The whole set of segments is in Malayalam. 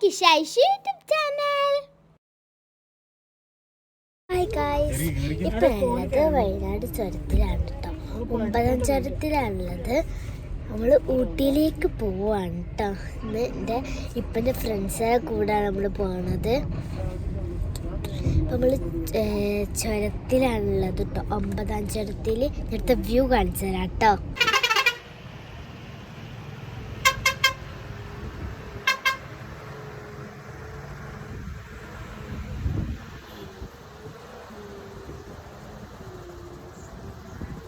കിഷായിഷ് യൂട്യൂബ് ചാനൽ. ഹായ് ഗായ്സ്, ഇപ്പോൾ ഉള്ളത് വയനാട് ചുരത്തിലാണ് കേട്ടോ. 9ാം ചുരത്തിലാണുള്ളത്. നമ്മൾ ഊട്ടിയിലേക്ക് പോവാണ് കേട്ടോ. ഇന്ന് എൻ്റെ ഫ്രണ്ട്സിനെ കൂടാണ് നമ്മൾ പോകുന്നത്. നമ്മൾ ചുരത്തിലാണുള്ളത് കേട്ടോ. 9ാം ചുരത്തിൽ ഇവിടുത്തെ വ്യൂ കാണിച്ചു തരാം കേട്ടോ.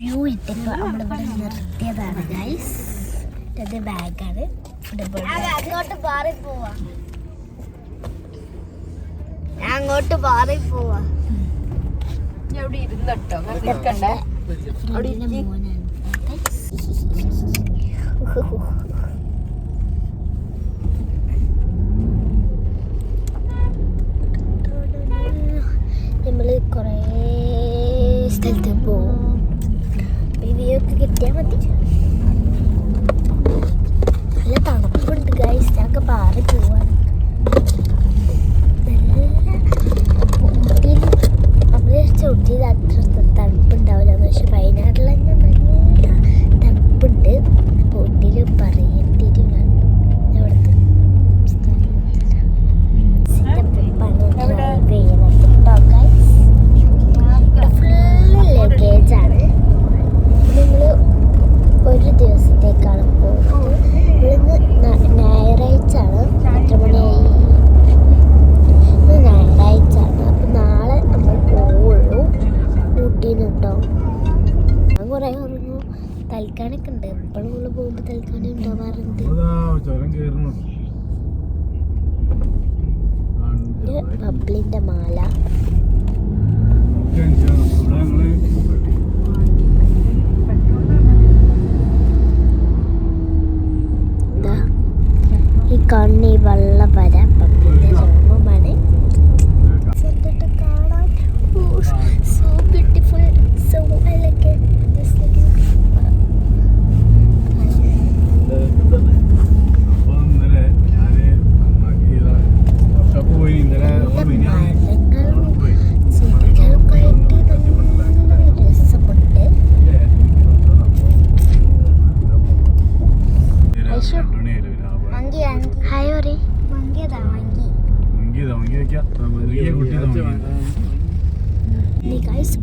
വ്യൂ ഇട്ടപ്പോൾ നമ്മളിവിടെ നിർത്തിയതാണ് ഗൈസ്. ഇത് ബാഗാണ്. അങ്ങോട്ട് മാറി പോവാ, ഞാൻ അങ്ങോട്ട് മാറി പോവാ. മോനാണ് നമ്മള് കുറേ സ്ഥലത്ത് പോവും. വീഡിയോക്ക് കിട്ടിയാൽ മതി. നല്ല തണുപ്പുണ്ട് ഗൈസ്. ഞങ്ങൾക്ക് പാറി പോവാൻ. ഊട്ടിയിൽ നമ്മൾ ഊട്ടിയിൽ അത്ര തണുപ്പുണ്ടാവില്ല, പക്ഷെ വയനാട്ടിൽ തന്നെ നല്ല തണുപ്പുണ്ട്. ഊട്ടിയിൽ പറയേണ്ടിയില്ല. ഇവിടുത്തെ ഫുള്ള് ലഗേജാണ്. നിങ്ങൾ ഒരു ദിവസത്തേക്കാണ് പോകുന്നത്. ഇവിടുന്ന് ഞായറാഴ്ചയാണ്. എത്ര മണിയായി? ഇന്ന് ഞായറാഴ്ചയാണ്. അപ്പം നാളെ നമ്മൾ പോവുള്ളൂ ഊട്ടിന്ന് കേട്ടോ. ഞാൻ കുറേ ഉറങ്ങും. തൽക്കാനൊക്കെ ഉണ്ട്. എപ്പോഴും ഉള്ള പോകുമ്പോൾ തൽക്കാനം ഉണ്ടാവാറുണ്ട്. ബബ്ലിൻ്റെ മാല. ഈ കണ്ണി വെള്ള വര പബ്ലിൻ്റെ ജന്മമാണ്. കാണാൻ സോ ബ്യൂട്ടിഫുൾ, സോ എലഗന്റ്.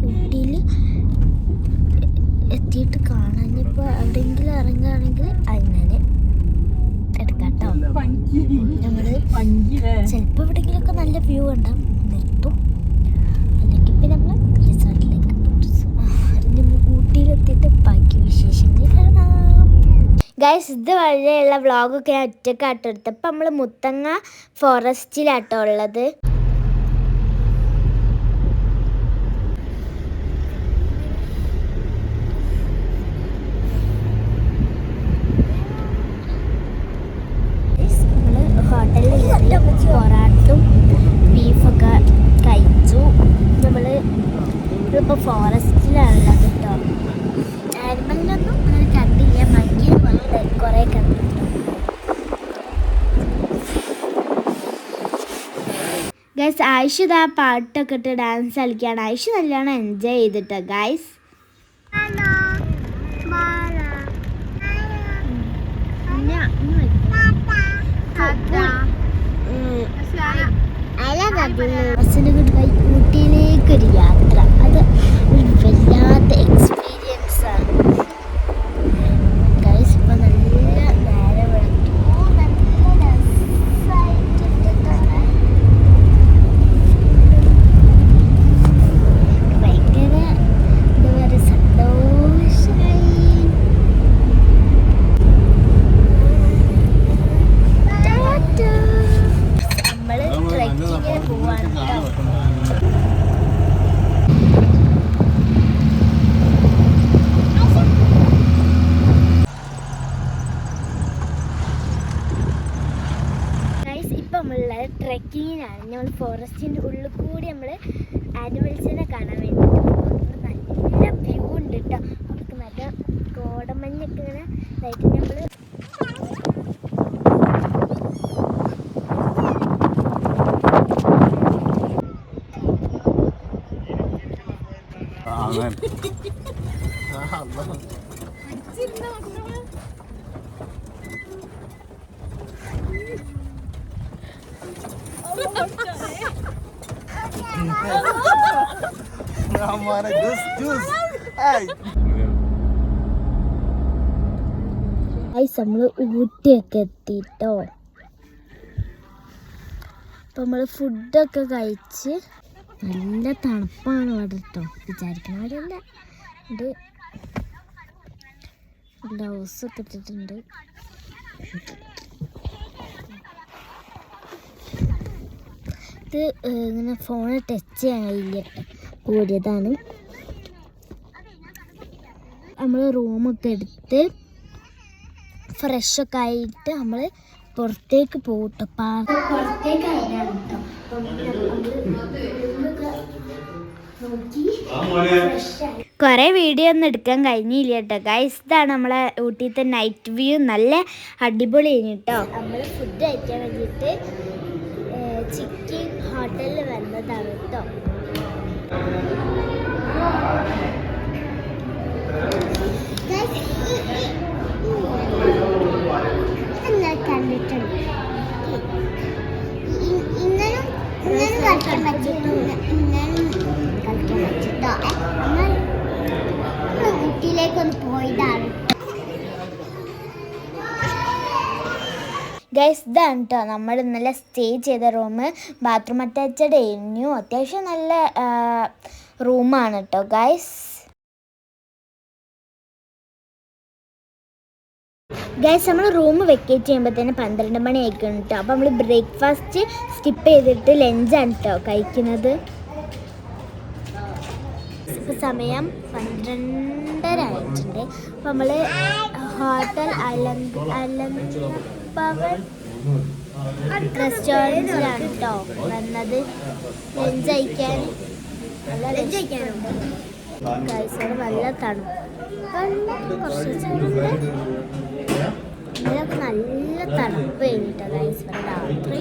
ഊട്ടിയിൽ എത്തിയിട്ട് കാണാൻ ഇപ്പോൾ എവിടെയെങ്കിലും ഇറങ്ങുകയാണെങ്കിൽ അങ്ങനെ എടുക്കാം കേട്ടോ. നമ്മൾ ചിലപ്പോൾ എവിടെയെങ്കിലുമൊക്കെ നല്ല വ്യൂ ഉണ്ടാവും, നിർത്തും. അല്ലെങ്കിൽ പിന്നെ നമ്മൾ റിസോർട്ടിലേക്ക് ഊട്ടിയിലെത്തിയിട്ട് ബാക്കി വിശേഷങ്ങൾ കാണാം. ഗൈസ്, ഇത് വഴിയുള്ള വ്ളോഗൊക്കെ ഞാൻ ഒറ്റക്കാട്ടോ എടുത്തത്. ഇപ്പം നമ്മൾ മുത്തങ്ങ ഫോറസ്റ്റിലാട്ടോ ഉള്ളത്. ഹോട്ടലിൽ പൊറാട്ടും ബീഫൊക്കെ കഴിച്ചു. നമ്മൾ ഇപ്പോൾ ഫോറസ്റ്റിലാണുള്ളത് കേട്ടോ. ആനിമലിനൊന്നും അങ്ങനെ കണ്ടില്ല. മഞ്ഞിൽ വന്ന് കുറേ കണ്ടിട്ടു. ഗൈസ്, ആയിഷ് ഇതാ പാട്ടൊക്കെ ഇട്ട് ഡാൻസ് കളിക്കുകയാണ്. ആയിഷ് നല്ലോണം എൻജോയ് ചെയ്തിട്ടോ ഗൈസ്. ഊട്ടിയിലേക്ക് ഒരു യാത്ര, അത് ഒരു വല്ലാത്ത എക്സ്പീരിയൻസ് ആണ് ഗൈസ്. ഇപ്പൊ നല്ല നേരം വെളുത്തു. നല്ല രസമായിട്ടുണ്ട്. ഭയങ്കര എന്താ പറയുക, സന്തോഷമായി. ട്രെക്കിങ്ങിനാണ്. നമ്മൾ ഫോറസ്റ്റിൻ്റെ ഉള്ളിൽ കൂടി നമ്മൾ ആനിമൽസിനെ കാണാൻ വേണ്ടിയിട്ട് നല്ല വ്യൂ ഉണ്ട് കേട്ടോ. അവർക്ക് നല്ല കോടമഞ്ഞൊക്കെ ഇങ്ങനെ ഇതായിട്ട് നമ്മൾ നമ്മള് ഊട്ടിയൊക്കെ എത്തിട്ടോ. അപ്പൊ നമ്മള് ഫുഡൊക്കെ കഴിച്ച് നല്ല തണുപ്പാണ് അവിടെ കേട്ടോ. വിചാരിക്കണവരല്ല ഇത് ഗ്ലൗസൊക്കെ ഇട്ടിട്ടുണ്ട്. ഇത് ഇങ്ങനെ ഫോണിൽ ടച്ച് ചെയ്യാൻ കഴിയില്ല കൂടിയതാണ്. നമ്മൾ റൂമൊക്കെ എടുത്ത് ഫ്രഷൊക്കെ ആയിട്ട് നമ്മൾ പുറത്തേക്ക് പോകട്ടോ. പുറത്തേക്ക് കുറേ വീഡിയോ ഒന്നും എടുക്കാൻ കഴിഞ്ഞില്ല കേട്ടോ ഗൈസ്. ഇതാണ് നമ്മളെ ഊട്ടിത്തെ നൈറ്റ് വ്യൂ. നല്ല അടിപൊളിയാണ് കേട്ടോ. നമ്മൾ ഫുഡ് കഴിക്കാൻ വേണ്ടിയിട്ട് ചിക്കൻ ഹോട്ടലിൽ വന്നതാണ് കേട്ടോ. കണ്ടിട്ടുണ്ട് ഇന്നലെ കളിക്കാൻ പറ്റിട്ടോ. ഊട്ടിയിലേക്കൊന്ന് പോയതാണ് ഗൈസ്. ഇതാണ് കേട്ടോ നമ്മൾ ഇന്നലെ സ്റ്റേ ചെയ്ത റൂം. ബാത്റൂം അറ്റാച്ച്ഡ് ആയിരുന്നു. അത്യാവശ്യം നല്ല റൂമാണ് കേട്ടോ ഗൈസ്. നമ്മൾ റൂം വെക്കേറ്റ് ചെയ്യുമ്പോഴത്തേന് 12 മണി ആയിക്കണം കേട്ടോ. അപ്പോൾ നമ്മൾ ബ്രേക്ക്ഫാസ്റ്റ് സ്കിപ്പ് ചെയ്തിട്ട് ലഞ്ചാണ് കേട്ടോ കഴിക്കുന്നത്. ഇപ്പോൾ സമയം 12:30 ആയിട്ടുണ്ട്. അപ്പോൾ നമ്മൾ ഹോട്ടൽ അലംപവൻ റെസ്റ്റോറൻറ്റിലാണ് കേട്ടോ വന്നത് ലഞ്ച് കഴിക്കാൻ. ലഞ്ച് കഴിക്കാനുണ്ട് ഗൈസ്. നല്ല തണുപ്പ് കുറച്ച് ഇതിനൊക്കെ നല്ല തണുപ്പ് കഴിഞ്ഞിട്ടോ ഗൈസ്. രാത്രി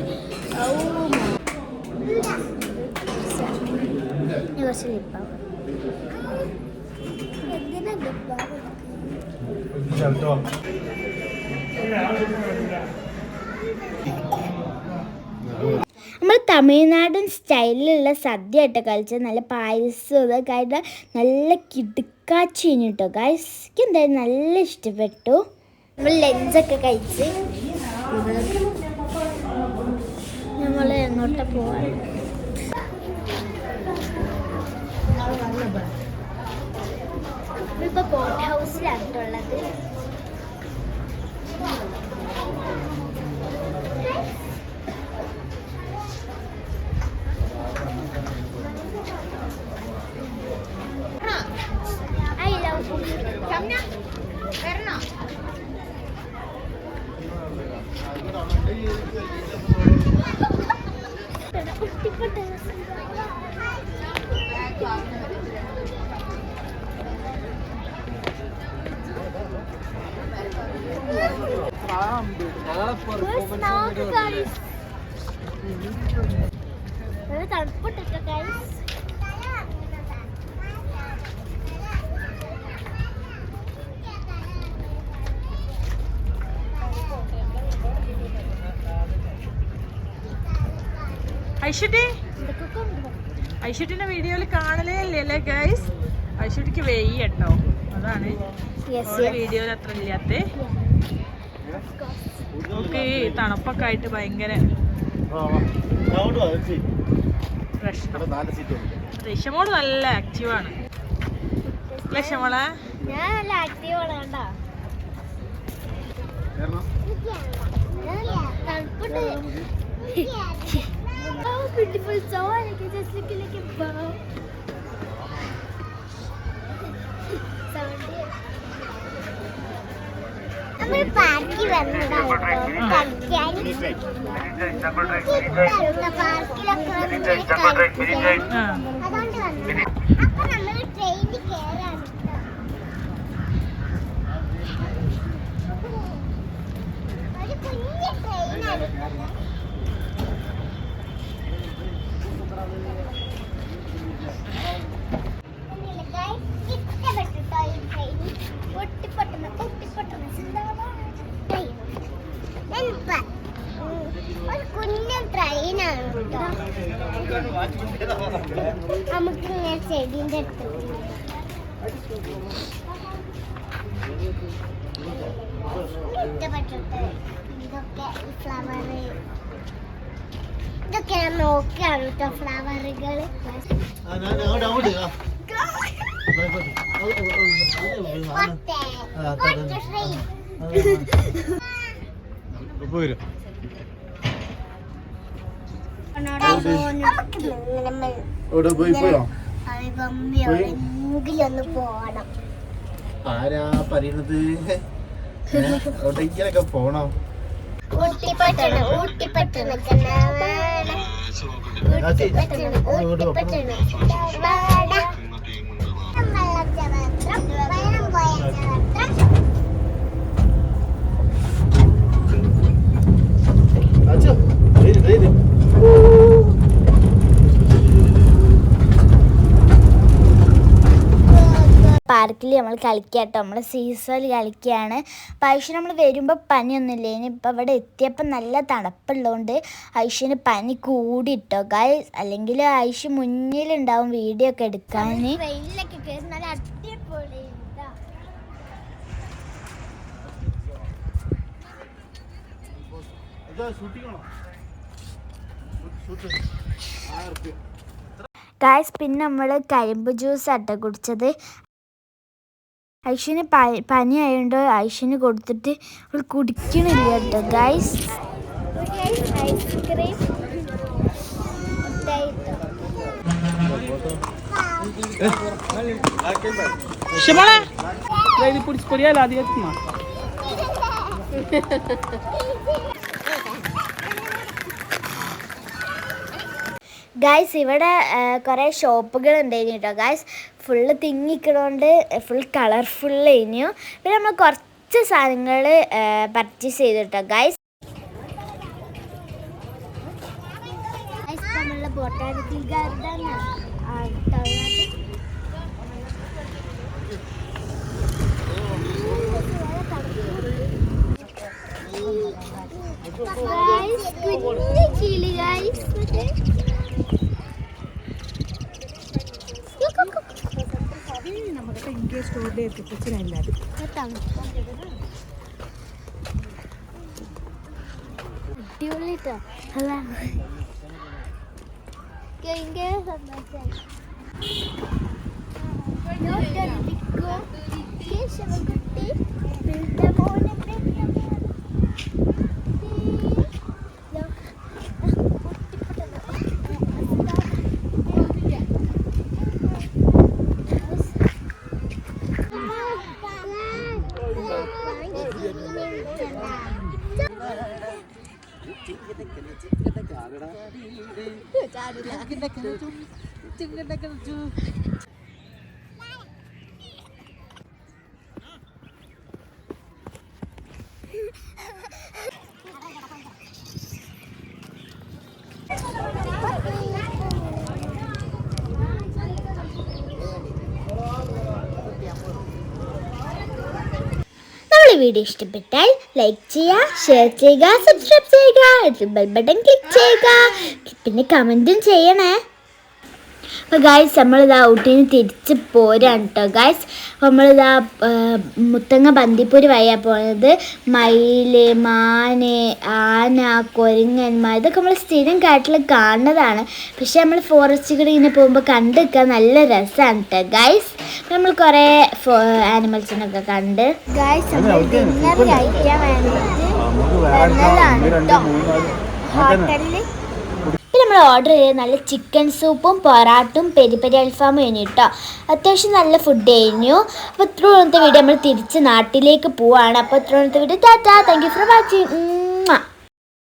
കുറച്ച് ലിപ്പാവും. എന്തിനാ ലിപ്പാവും? നമ്മൾ തമിഴ്നാടൻ സ്റ്റൈലിലുള്ള സദ്യ ആയിട്ട് കഴിച്ചത്. നല്ല പായസം ഇതൊക്കെ ആയിട്ട് നല്ല കിടുക്കാച്ചി കഴിഞ്ഞിട്ടോ ഗൈസ്. എനിക്ക് എന്തായാലും നല്ല ഇഷ്ടപ്പെട്ടു. നമ്മൾ ലഞ്ചൊക്കെ കഴിച്ച് നമ്മൾ എങ്ങോട്ട് പോവാണ്. ഇപ്പോൾ ബോട്ട് ഹൗസിലായിട്ടുള്ളത്. തണുപ്പിട്ടോ ഗൈസ്. ഐശ്വര്യന്റെ വീഡിയോയിൽ കാണലേ അല്ലേ ഗൈസ്. ഐശ്വര്യക്ക് വെയ്യ കേട്ടോ. അതാണ് വീഡിയോയിൽ അത്ര ഇല്ലാത്ത. നമുക്ക് തണുപ്പൊക്കെ ആയിട്ട് ഭയങ്കര ഋഷമോള് നല്ല ആക്റ്റീവാണ്. ലക്ഷമോളെ ഞാൻ നല്ല ആക്റ്റീവാണ് കണ്ടോ. തണുപ്പുണ്ട്. Oh, beautiful soul. I can just look like a bow. നമ്മൾ പാർക്കിൽ വന്നതാണ് കളിക്കാൻ. പാർക്കിലൊക്കെ അതുകൊണ്ട് വന്നു. അപ്പൊ നമ്മൾ ട്രെയിനിൽ കയറാണ്. ഒരു കുഞ്ഞു ട്രെയിനാണ്. ഒരു കുഞ്ഞൻ ട്രെയിനാണ്. നമുക്ക് ചെടീൻ്റെ അടുത്ത് ഇതൊക്കെ ഞാൻ നോക്കിയാണ് കേട്ടോ ഫ്ലവറുകൾ. ഒന്ന് പോണം. ആരാ പറയണത്? എവിടേക്കൊക്കെ പോണോ? ഊട്ടിപ്പട്ടണം പാർക്കിൽ നമ്മൾ കളിക്കാട്ടോ, നമ്മൾ സീസോയിൽ കളിക്കുകയാണ്. അപ്പോൾ ഐഷു നമ്മൾ വരുമ്പോൾ പനിയൊന്നുമില്ല. ഇനി ഇപ്പോൾ ഇവിടെ എത്തിയപ്പോൾ നല്ല തണുപ്പുള്ളതുകൊണ്ട് ഐഷുവിന് പനി കൂടിട്ടോ ഗൈസ്. അല്ലെങ്കിൽ ഐഷു മുന്നിലുണ്ടാവും വീഡിയോ ഒക്കെ എടുക്കാൻ. ഗൈസ് പിന്നെ നമ്മൾ കരിമ്പ് ജ്യൂസ് ആട്ടോ കുടിച്ചത്. ഐഷുവിന് പനി ആയതുകൊണ്ട് ഐഷുവിന് കൊടുത്തിട്ട് അവൾ കുടിക്കണില്ല കേട്ടോ ഗൈസ്. ഐസ്ക്രീം ഗൈസ് ഇവിടെ കുറേ ഷോപ്പുകൾ ഉണ്ടായിരുന്നു കേട്ടോ ഗൈസ്. ഫുള്ള് തിങ്ങിക്കണോണ്ട് ഫുൾ കളർഫുൾ കഴിഞ്ഞു. പിന്നെ നമ്മൾ കുറച്ച് സാധനങ്ങൾ പർച്ചേസ് ചെയ്തു കേട്ടോ ഗൈസ്. നമ്മളുടെ ബൊട്ടാനിക്കൽ ഗാർഡൻ കിളി ഗൈസ്. അടിപൊളിട്ടോ അല്ല വീഡിയോ ഇഷ്ടപ്പെട്ടാൽ ലൈക്ക് ചെയ്യുക, ഷെയർ ചെയ്യുക, സബ്സ്ക്രൈബ് ചെയ്യുക, ബെൽ ബട്ടൺ ക്ലിക്ക് ചെയ്യുക, പിന്നെ കമൻറ്റും ചെയ്യണേ. അപ്പോൾ ഗായ്സ് നമ്മളിതാ ഊട്ടിന് തിരിച്ച് പോരാണ് കേട്ടോ ഗായ്സ്. നമ്മളിതാ മുത്തങ്ങ ബന്ദിപ്പൂര് വഴിയാണ് പോകുന്നത്. മയില്, മാന്, ആന, കൊരങ്ങന്മാർ ഇതൊക്കെ നമ്മൾ സ്ഥിരം കാട്ടിൽ കാണുന്നതാണ്. പക്ഷെ നമ്മൾ ഫോറസ്റ്റ് കൂടെ ഇങ്ങനെ പോകുമ്പോൾ കണ്ടു നിൽക്കാൻ നല്ല രസമാണ് കേട്ടോ ഗായ്സ്. നമ്മൾ കുറേ ആനിമൽസിനൊക്കെ കണ്ട് ഗായ്സ് നമ്മൾ ഡിന്നർ കഴിക്കാൻ വേണ്ടിയിട്ട് ഹോട്ടലിൽ നമ്മൾ ഓർഡർ ചെയ്ത് നല്ല ചിക്കൻ സൂപ്പും പൊറാട്ടും പെരി പെരി അൽഫാമും കഴിഞ്ഞു കേട്ടോ. അത്യാവശ്യം നല്ല ഫുഡ് കഴിഞ്ഞു. അപ്പോൾ ഇത്രയും വീഡിയോ നമ്മൾ തിരിച്ച് നാട്ടിലേക്ക് പോവാണ്. അപ്പോൾ ഇത്രയും video Tata, thank you for watching.